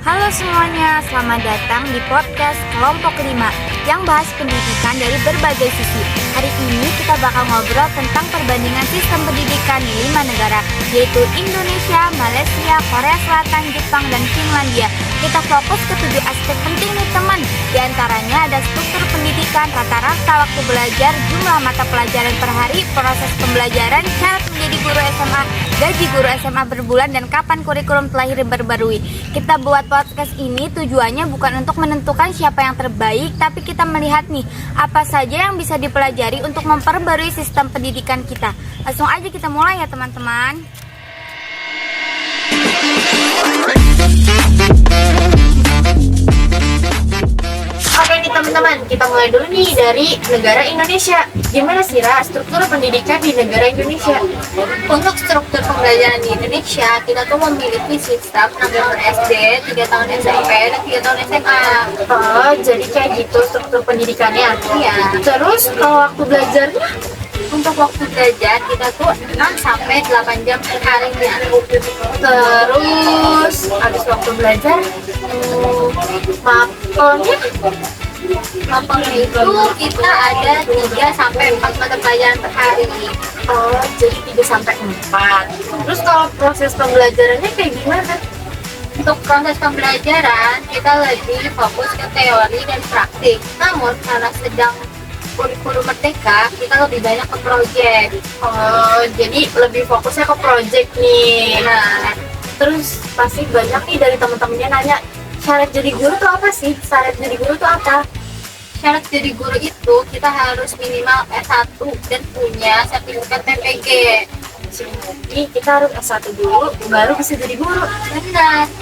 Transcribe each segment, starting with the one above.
Halo semuanya, selamat datang di podcast Kelompok 5 yang bahas pendidikan dari berbagai sisi. Hari ini kita bakal ngobrol tentang perbandingan sistem pendidikan di 5 negara, yaitu Indonesia, Malaysia, Korea Selatan, Jepang, dan Finlandia. Kita fokus ke 7 aspek penting nih teman. Di antaranya ada struktur pendidikan, rata-rata waktu belajar, jumlah mata pelajaran per hari, proses pembelajaran, syarat menjadi guru SMA, gaji guru SMA per bulan, dan kapan kurikulum telah diperbarui. Kita buat podcast ini tujuannya bukan untuk menentukan siapa yang terbaik, tapi kita melihat nih apa saja yang bisa dipelajari untuk memperbarui sistem pendidikan kita. Langsung aja kita mulai ya teman-teman. Oke nih teman-teman, kita mulai dulu nih dari negara Indonesia. Gimana sih Ra, struktur pendidikan di negara Indonesia? Untuk struktur pembelajaran di Indonesia, kita tuh memiliki sistem 6 tahun SD, 3 tahun SMP, dan 3 tahun SMA. Oh, jadi kayak gitu struktur pendidikannya. Iya. Terus kalau waktu belajarnya? Untuk waktu belajar, kita tuh 6-8 jam per harinya. Terus habis waktu belajar, mapelnya? Mapelnya itu kita ada 3-4 mata pelajaran per hari. Oh, jadi 3-4. Terus kalau proses pembelajarannya kayak gimana? Untuk proses pembelajaran, kita lebih fokus ke teori dan praktik. Namun, karena sedang kurikulum merdeka, kita lebih banyak ke proyek. Oh, jadi lebih fokusnya ke project nih. Nah, terus pasti banyak nih dari teman-temannya nanya, syarat jadi guru tuh apa sih? Syarat jadi guru tuh apa? Syarat jadi guru itu kita harus minimal S1 dan punya sertifikat PPG. Jadi kita harus S1 dulu, baru bisa jadi guru. Benar.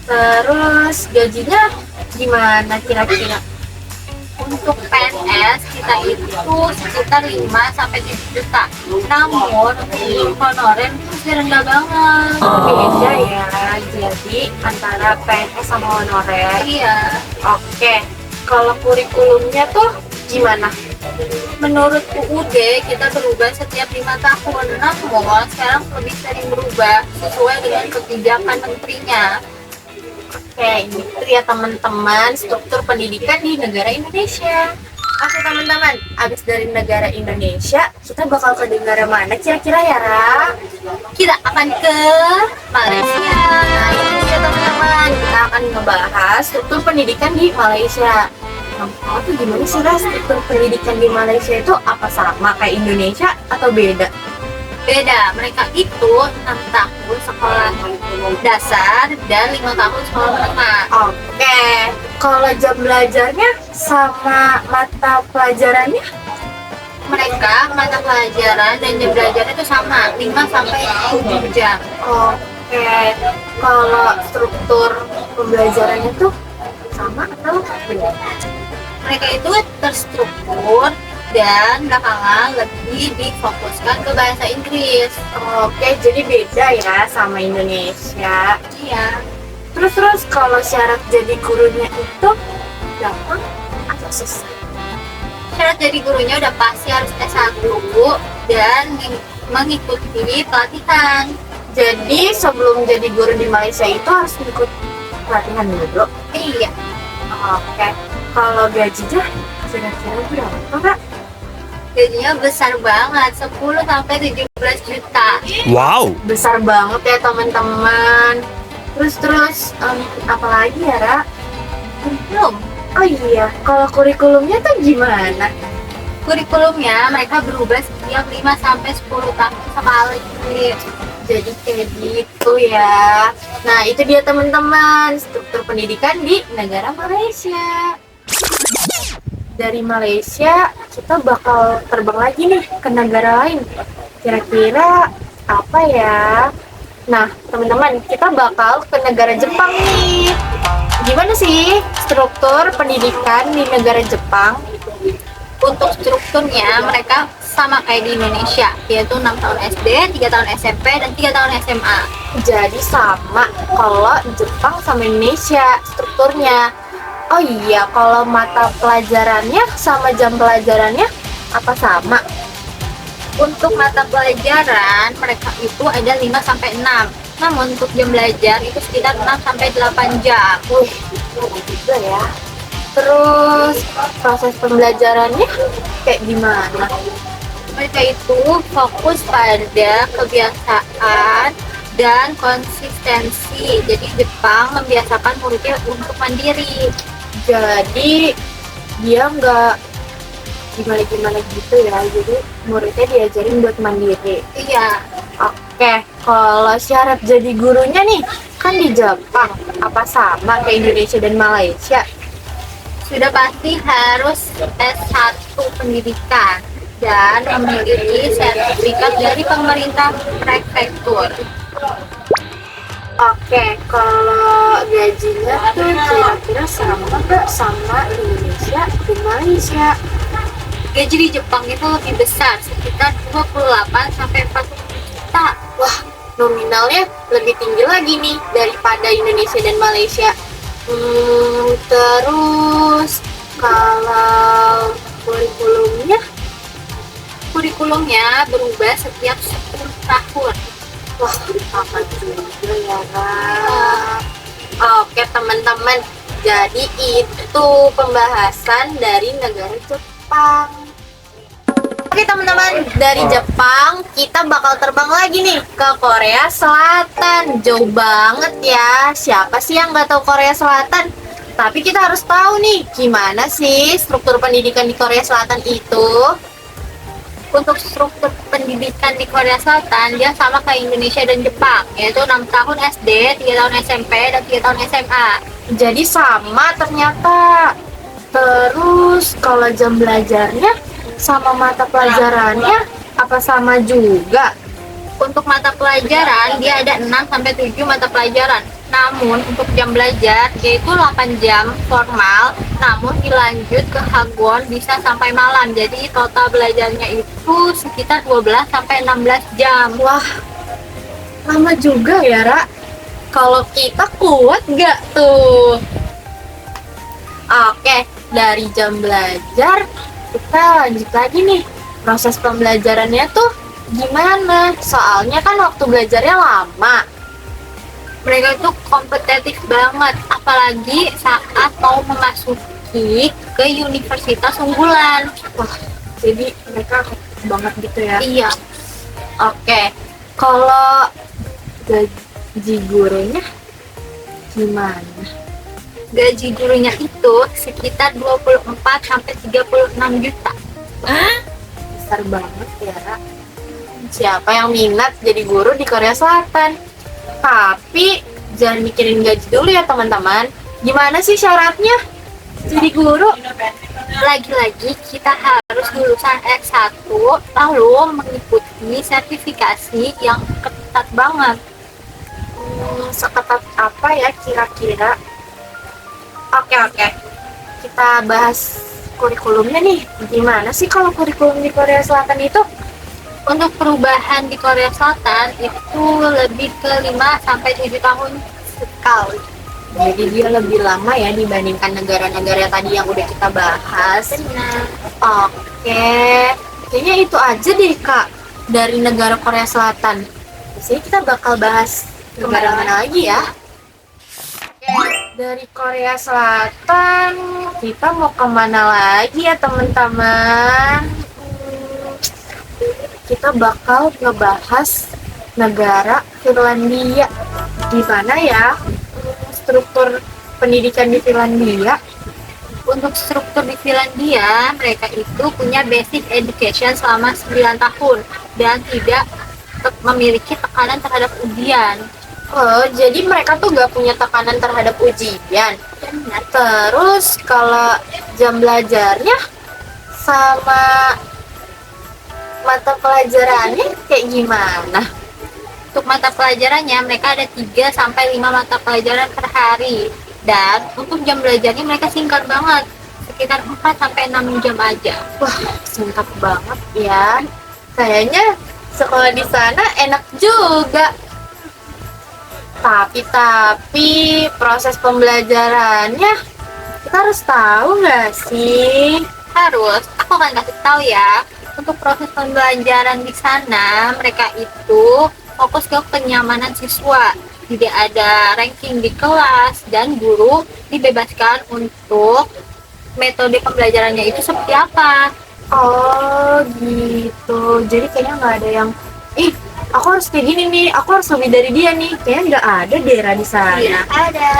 Terus gajinya gimana kira-kira? Untuk PNS kita itu sekitar 5-7 juta. Namun untuk honorer itu masih rendah banget. Beda ya, jadi antara PNS sama honorer. Iya. Oke, kalau kurikulumnya tuh gimana? Menurut UUD kita berubah setiap 5 tahun. Namun sekarang lebih sering berubah sesuai dengan kebijakan menterinya. Oke, gitu ya teman-teman struktur pendidikan di negara Indonesia. Oke teman-teman, abis dari negara Indonesia, kita bakal ke negara mana kira-kira ya Ra? Kita akan ke Malaysia. Nah ini dia teman-teman, kita akan ngebahas struktur pendidikan di Malaysia. Nah, itu gimana sih Ra, struktur pendidikan di Malaysia itu apa sama kayak Indonesia atau beda? Beda, mereka itu 6 tahun sekolah dasar dan 5 tahun sekolah menengah. Oke, kalau jam belajarnya sama mata pelajarannya? Mereka mata pelajaran dan jam belajar itu sama, 5-7 jam. Oke, kalau struktur pembelajarannya tuh sama atau beda? Mereka itu terstruktur dan belakangan lebih difokuskan ke bahasa Inggris. Oke, jadi beda ya sama Indonesia. Iya. Terus kalau syarat jadi gurunya itu gampang atau susah? Syarat jadi gurunya udah pasti harus S1 dan mengikuti pelatihan. Jadi sebelum jadi guru di Malaysia itu harus ikut pelatihan dulu? Iya. Oke, kalau gajinya kira-kira berapa Kak? Gajinya besar banget, 10-17 juta. Wow. Besar banget ya teman-teman. Terus apa lagi ya Ra? Belum. Oh iya, kalau kurikulumnya tuh gimana? Kurikulumnya mereka berubah setiap 5-10 tahun sekali. Jadi kayak gitu ya. Nah itu dia teman-teman, struktur pendidikan di negara Malaysia. Dari Malaysia kita bakal terbang lagi nih ke negara lain. Kira-kira apa ya? Nah teman-teman, kita bakal ke negara Jepang nih. Gimana sih struktur pendidikan di negara Jepang? Untuk strukturnya mereka sama kayak di Indonesia, yaitu 6 tahun SD, 3 tahun SMP, dan 3 tahun SMA. Jadi sama kalau Jepang sama Indonesia strukturnya. Oh iya, kalau mata pelajarannya sama jam pelajarannya apa sama? Untuk mata pelajaran mereka itu ada 5-6. Namun untuk jam belajar itu sekitar 6 sampai 8 jam. Juga ya. Terus proses pembelajarannya kayak gimana? Mereka itu fokus pada kebiasaan dan konsistensi. Jadi Jepang membiasakan muridnya untuk mandiri. Jadi dia nggak gimana-gimana gitu ya. Jadi muridnya diajarin buat mandiri. Iya, Oke, kalau syarat jadi gurunya nih, kan di Jepang, apa sama kayak Indonesia dan Malaysia? sudah pasti harus S1 pendidikan dan memiliki sertifikat dari pemerintah prefektur. Oke, kalau gajinya tuh kira-kira sama nggak sama Indonesia dan Malaysia? Gaji di Jepang itu lebih besar, sekitar 28 sampai 40 juta. Wah, nominalnya lebih tinggi lagi nih daripada Indonesia dan Malaysia. Terus kalau kurikulumnya, Kurikulumnya berubah setiap 10 tahun. wah sama juga ya Kak. Oke teman-teman, jadi itu pembahasan dari negara Jepang. Oke teman-teman, dari Jepang kita bakal terbang lagi nih ke Korea Selatan. Jauh banget ya. Siapa sih yang nggak tahu Korea Selatan? Tapi kita harus tahu nih, gimana sih struktur pendidikan di Korea Selatan itu? Untuk struktur pendidikan di Korea Selatan, dia sama kayak Indonesia dan Jepang, yaitu 6 tahun SD, 3 tahun SMP, dan 3 tahun SMA. Jadi sama ternyata. Terus kalau jam belajarnya sama mata pelajarannya apa sama juga? Untuk mata pelajaran, dia ada 6 sampai 7 mata pelajaran. Namun untuk jam belajar, yaitu 8 jam formal, namun dilanjut ke Hagwon bisa sampai malam. Jadi total belajarnya itu sekitar 12 sampai 16 jam. Wah, lama juga ya, Ra. Kalau kita kuat nggak tuh? Oke, dari jam belajar kita lanjut lagi nih. Proses pembelajarannya tuh gimana? Soalnya kan waktu belajarnya lama. Mereka itu kompetitif banget, apalagi saat mau memasuki ke universitas unggulan. Wah, jadi mereka banget gitu ya. Iya, Oke, kalau gaji gurunya gimana? gaji gurunya itu sekitar 24 sampai 36 juta. Besar banget ya, Ra. Siapa yang minat jadi guru di Korea Selatan? Tapi jangan mikirin gaji dulu ya teman-teman. Gimana sih syaratnya jadi guru? Lagi-lagi kita harus lulusan S1 lalu mengikuti sertifikasi yang ketat banget. Seketat apa ya kira-kira? Oke. Kita bahas kurikulumnya nih. Gimana sih kalau kurikulum di Korea Selatan itu? Untuk perubahan di Korea Selatan itu lebih ke 5 sampai 7 tahun sekali. Jadi dia lebih lama ya dibandingkan negara-negara tadi yang udah kita bahas. Benar. Oke, kayaknya itu aja deh Kak dari negara Korea Selatan. Biasanya kita bakal bahas negara mana lagi ya? Oke, dari Korea Selatan kita mau kemana lagi ya teman-teman? Kita bakal ngebahas negara Finlandia. Gimana ya struktur pendidikan di Finlandia? Untuk struktur di Finlandia, mereka itu punya basic education selama 9 tahun dan tidak memiliki tekanan terhadap ujian. Oh, jadi mereka tuh gak punya tekanan terhadap ujian. Benar. Terus kalau jam belajarnya sama mata pelajarannya kayak gimana? Untuk mata pelajarannya, mereka ada 3 sampai 5 mata pelajaran per hari. Dan untuk jam belajarnya mereka singkat banget, sekitar 4 sampai 6 jam aja. Wah, singkat banget ya. Kayaknya sekolah di sana enak juga. Tapi proses pembelajarannya kita harus tahu nggak sih? Harus, aku akan kasih tahu ya. Untuk proses pembelajaran di sana, mereka itu fokus ke kenyamanan siswa. Tidak ada ranking di kelas dan guru dibebaskan untuk metode pembelajarannya itu seperti apa. Oh gitu. Jadi kayaknya nggak ada yang aku harus kayak gini nih, aku harus lebih dari dia nih. Kayaknya nggak ada deh di sana. Tidak ada.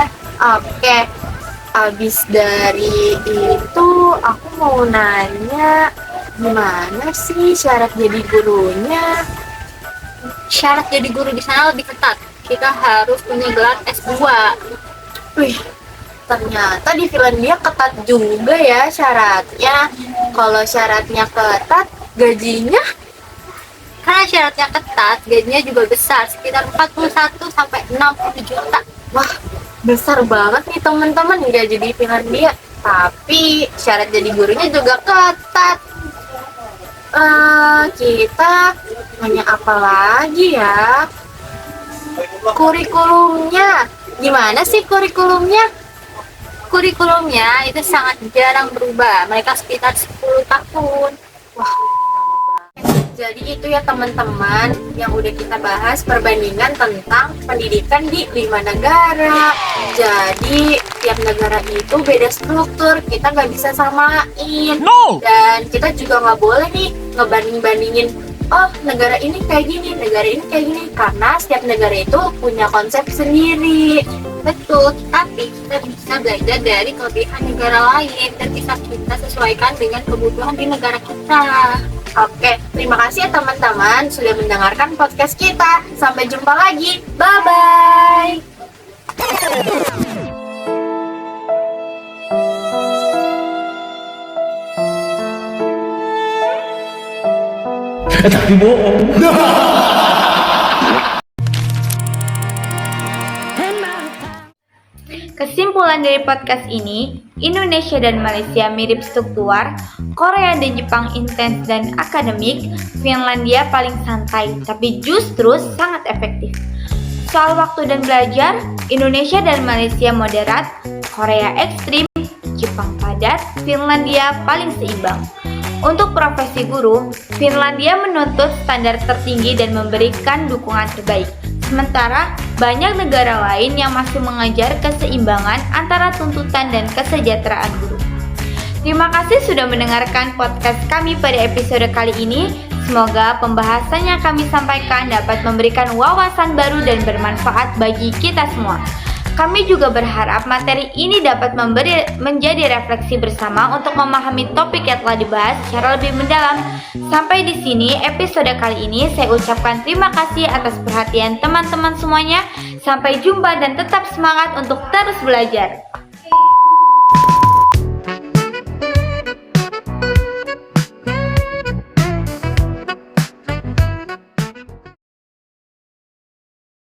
Oke. Abis dari itu aku mau nanya, gimana sih syarat jadi gurunya? Syarat jadi guru di sana lebih ketat. Kita harus punya gelar S2. Wih, ternyata di Finlandia ketat juga ya syaratnya. Kalau syaratnya ketat, gajinya? Karena syaratnya ketat, gajinya juga besar, sekitar 41 sampai 60 juta. Wah, besar banget nih teman-teman gaji di Finlandia. Tapi syarat jadi gurunya juga ketat. Kita nanya apa lagi ya? Kurikulumnya, gimana sih kurikulumnya? Kurikulumnya itu sangat jarang berubah, mereka sekitar 10 tahun. Jadi itu ya teman-teman yang udah kita bahas perbandingan tentang pendidikan di 5 negara. Jadi tiap negara itu beda struktur, kita nggak bisa samain. Dan kita juga nggak boleh nih ngebanding-bandingin, oh negara ini kayak gini, negara ini kayak gini. Karena setiap negara itu punya konsep sendiri. Betul, tapi kita bisa belajar dari kelebihan negara lain dan bisa kita sesuaikan dengan kebutuhan di negara kita. Oke, terima kasih ya teman-teman sudah mendengarkan podcast kita. Sampai jumpa lagi. Bye-bye. Tapi bohong. Kesimpulan dari podcast ini, Indonesia dan Malaysia mirip struktur, Korea dan Jepang intens dan akademik, Finlandia paling santai tapi justru sangat efektif. Soal waktu dan belajar, Indonesia dan Malaysia moderat, Korea ekstrim, Jepang padat, Finlandia paling seimbang. Untuk profesi guru, Finlandia menuntut standar tertinggi dan memberikan dukungan terbaik. Sementara banyak negara lain yang masih mengejar keseimbangan antara tuntutan dan kesejahteraan guru. Terima kasih sudah mendengarkan podcast kami pada episode kali ini. Semoga pembahasan yang kami sampaikan dapat memberikan wawasan baru dan bermanfaat bagi kita semua. Kami juga berharap materi ini dapat menjadi refleksi bersama untuk memahami topik yang telah dibahas secara lebih mendalam. Sampai di sini episode kali ini saya ucapkan terima kasih atas perhatian teman-teman semuanya. Sampai jumpa dan tetap semangat untuk terus belajar.